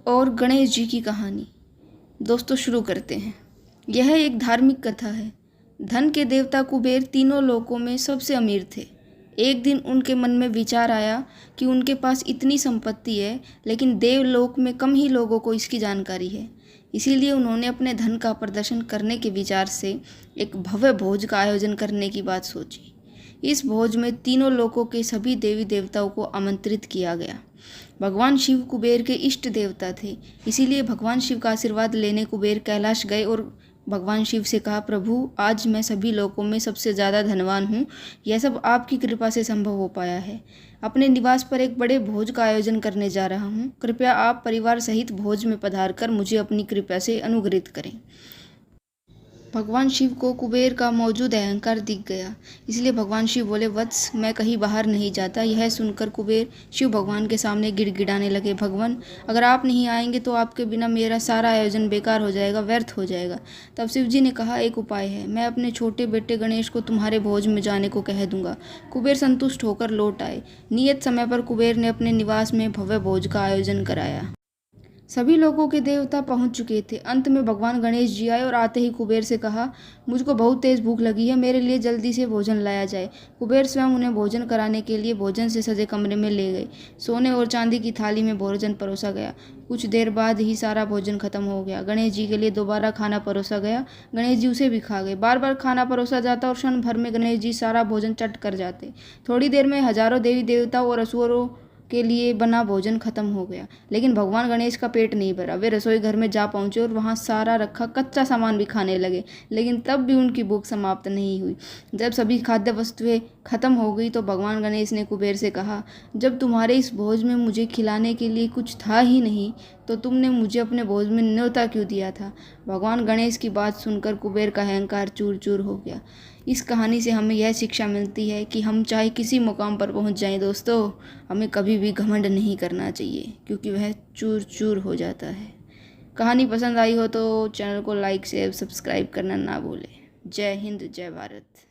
और गणेश जी की कहानी। दोस्तों शुरू करते हैं। यह एक धार्मिक कथा है। धन के देवता कुबेर तीनों लोकों में सबसे अमीर थे। एक दिन उनके मन में विचार आया कि उनके पास इतनी संपत्ति है, लेकिन देवलोक में कम ही लोगों को इसकी जानकारी है। इसीलिए उन्होंने अपने धन का प्रदर्शन करने के विचार से एक भव्य भोज का आयोजन करने की बात सोची। इस भोज में तीनों लोकों के सभी देवी देवताओं को आमंत्रित किया गया। भगवान शिव कुबेर के इष्ट देवता थे, इसीलिए भगवान शिव का आशीर्वाद लेने कुबेर कैलाश गए और भगवान शिव से कहा, प्रभु आज मैं सभी लोकों में सबसे ज़्यादा धनवान हूँ। यह सब आपकी कृपा से संभव हो पाया है। अपने निवास पर एक बड़े भोज का आयोजन करने जा रहा हूँ। कृपया आप परिवार सहित भोज में पधार कर मुझे अपनी कृपा से अनुग्रहित करें। भगवान शिव को कुबेर का मौजूद अहंकार दिख गया, इसलिए भगवान शिव बोले, वत्स मैं कहीं बाहर नहीं जाता। यह सुनकर कुबेर शिव भगवान के सामने गिड़गिड़ाने लगे, भगवान अगर आप नहीं आएंगे तो आपके बिना मेरा सारा आयोजन बेकार हो जाएगा, व्यर्थ हो जाएगा। तब शिव जी ने कहा, एक उपाय है, मैं अपने छोटे बेटे गणेश को तुम्हारे भोज में जाने को कह दूंगा। कुबेर संतुष्ट होकर लौट आए। नियत समय पर कुबेर ने अपने निवास में भव्य भोज का आयोजन कराया। सभी लोगों के देवता पहुंच चुके थे। अंत में भगवान गणेश जी आए और आते ही कुबेर से कहा, मुझको बहुत तेज भूख लगी है, मेरे लिए जल्दी से भोजन लाया जाए। कुबेर स्वयं उन्हें भोजन कराने के लिए भोजन से सजे कमरे में ले गए। सोने और चांदी की थाली में भोजन परोसा गया। कुछ देर बाद ही सारा भोजन खत्म हो गया। गणेश जी के लिए दोबारा खाना परोसा गया। गणेश जी उसे भी खा गए। बार बार खाना परोसा जाता और क्षण भर में गणेश जी सारा भोजन चट कर जाते। थोड़ी देर में हजारों देवी देवताओं और असुरों के लिए बना भोजन खत्म हो गया, लेकिन भगवान गणेश का पेट नहीं भरा। वे रसोई घर में जा पहुंचे और वहां सारा रखा कच्चा सामान भी खाने लगे, लेकिन तब भी उनकी भूख समाप्त नहीं हुई। जब सभी खाद्य वस्तुएं खत्म हो गई तो भगवान गणेश ने कुबेर से कहा, जब तुम्हारे इस भोज में मुझे खिलाने के लिए कुछ था ही नहीं तो तुमने मुझे अपने भोज में न्योता क्यों दिया था। भगवान गणेश की बात सुनकर कुबेर का अहंकार चूर चूर हो गया। इस कहानी से हमें यह शिक्षा मिलती है कि हम चाहे किसी मुकाम पर पहुंच जाएं दोस्तों, हमें कभी भी घमंड नहीं करना चाहिए, क्योंकि वह चूर चूर हो जाता है। कहानी पसंद आई हो तो चैनल को लाइक शेयर सब्सक्राइब करना ना भूलें। जय हिंद, जय भारत।